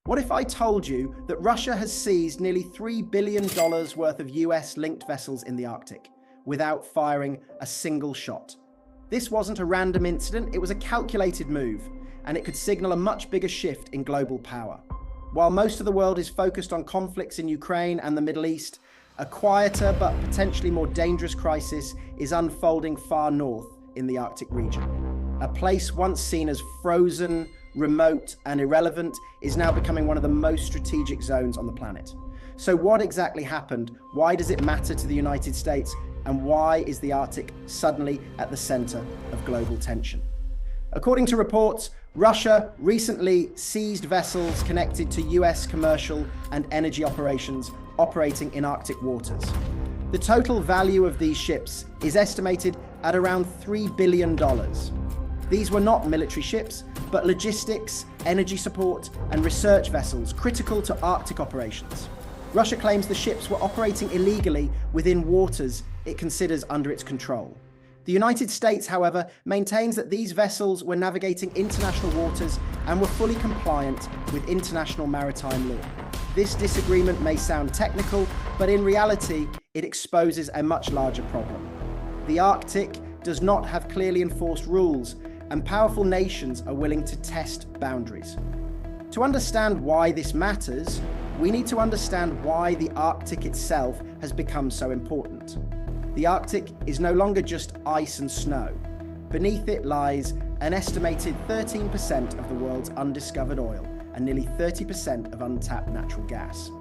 What if I told you that Russia has seized nearly $3 billion worth of US-linked vessels in the Arctic without firing a single shot? This wasn't a random incident, it was a calculated move, and it could signal a much bigger shift in global power. While most of the world is focused on conflicts in Ukraine and the Middle East, a quieter but potentially more dangerous crisis is unfolding far north in the Arctic region. A place once seen as frozen, remote, and irrelevant is now becoming one of the most strategic zones on the planet. So what exactly happened? Why does it matter to the United States? And why is the Arctic suddenly at the center of global tension? According to reports, Russia recently seized vessels connected to US commercial and energy operations operating in Arctic waters. The total value of these ships is estimated at around $3 billion. These were not military ships, but logistics, energy support, and research vessels critical to Arctic operations. Russia claims the ships were operating illegally within waters it considers under its control. The United States, however, maintains that these vessels were navigating international waters and were fully compliant with international maritime law. This disagreement may sound technical, but in reality, it exposes a much larger problem. The Arctic does not have clearly enforced rules, and powerful nations are willing to test boundaries. To understand why this matters, we need to understand why the Arctic itself has become so important. The Arctic is no longer just ice and snow. Beneath it lies an estimated 13% of the world's undiscovered oil and nearly 30% of untapped natural gas.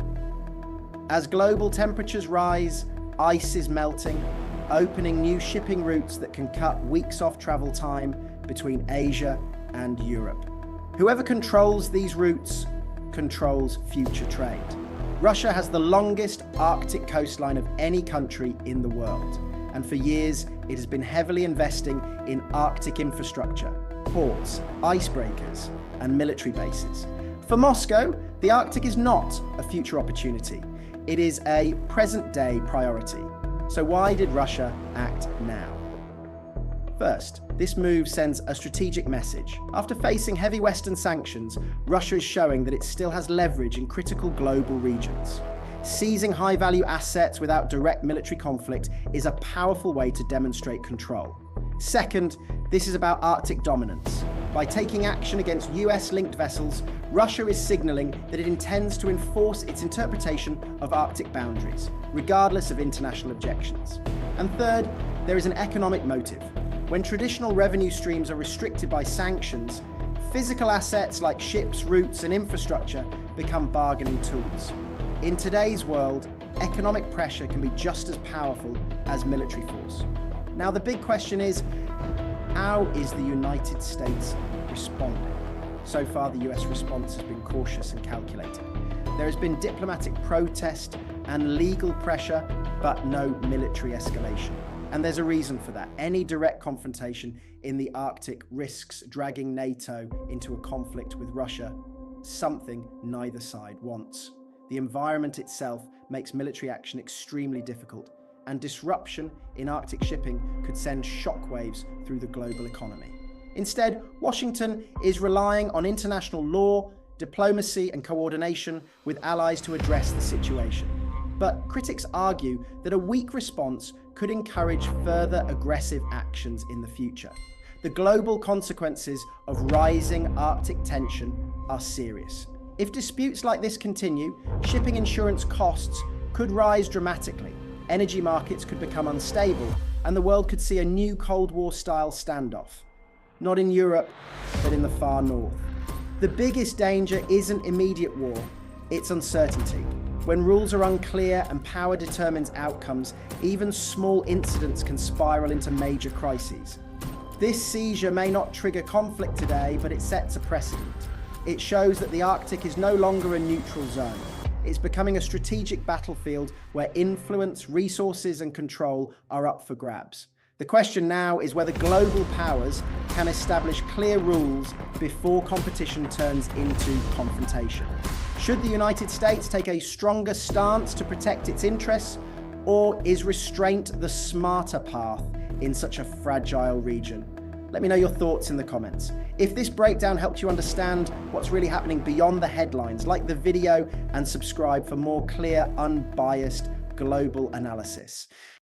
As global temperatures rise, ice is melting, opening new shipping routes that can cut weeks off travel time between Asia and Europe. Whoever controls these routes controls future trade. Russia has the longest Arctic coastline of any country in the world, and for years it has been heavily investing in Arctic infrastructure, ports, icebreakers, and military bases. For Moscow, the Arctic is not a future opportunity. It is a present-day priority. So why did Russia act now? First, this move sends a strategic message. After facing heavy Western sanctions, Russia is showing that it still has leverage in critical global regions. Seizing high-value assets without direct military conflict is a powerful way to demonstrate control. Second, this is about Arctic dominance. By taking action against US-linked vessels, Russia is signaling that it intends to enforce its interpretation of Arctic boundaries, regardless of international objections. And third, there is an economic motive. When traditional revenue streams are restricted by sanctions, physical assets like ships, routes, and infrastructure become bargaining tools. In today's world, economic pressure can be just as powerful as military force. Now, the big question is, how is the United States responding? So far, the US response has been cautious and calculated. There has been diplomatic protest and legal pressure, but no military escalation. And there's a reason for that. Any direct confrontation in the Arctic risks dragging NATO into a conflict with Russia, something neither side wants. The environment itself makes military action extremely difficult, and disruption in Arctic shipping could send shockwaves through the global economy. Instead, Washington is relying on international law, diplomacy, and coordination with allies to address the situation. But critics argue that a weak response could encourage further aggressive actions in the future. The global consequences of rising Arctic tension are serious. If disputes like this continue, shipping insurance costs could rise dramatically, energy markets could become unstable, and the world could see a new Cold War-style standoff. Not in Europe, but in the far north. The biggest danger isn't immediate war, it's uncertainty. When rules are unclear and power determines outcomes, even small incidents can spiral into major crises. This seizure may not trigger conflict today, but it sets a precedent. It shows that the Arctic is no longer a neutral zone. It's becoming a strategic battlefield where influence, resources, and control are up for grabs. The question now is whether global powers can establish clear rules before competition turns into confrontation. Should the United States take a stronger stance to protect its interests, or is restraint the smarter path in such a fragile region? Let me know your thoughts in the comments. If this breakdown helped you understand what's really happening beyond the headlines, like the video and subscribe for more clear, unbiased global analysis.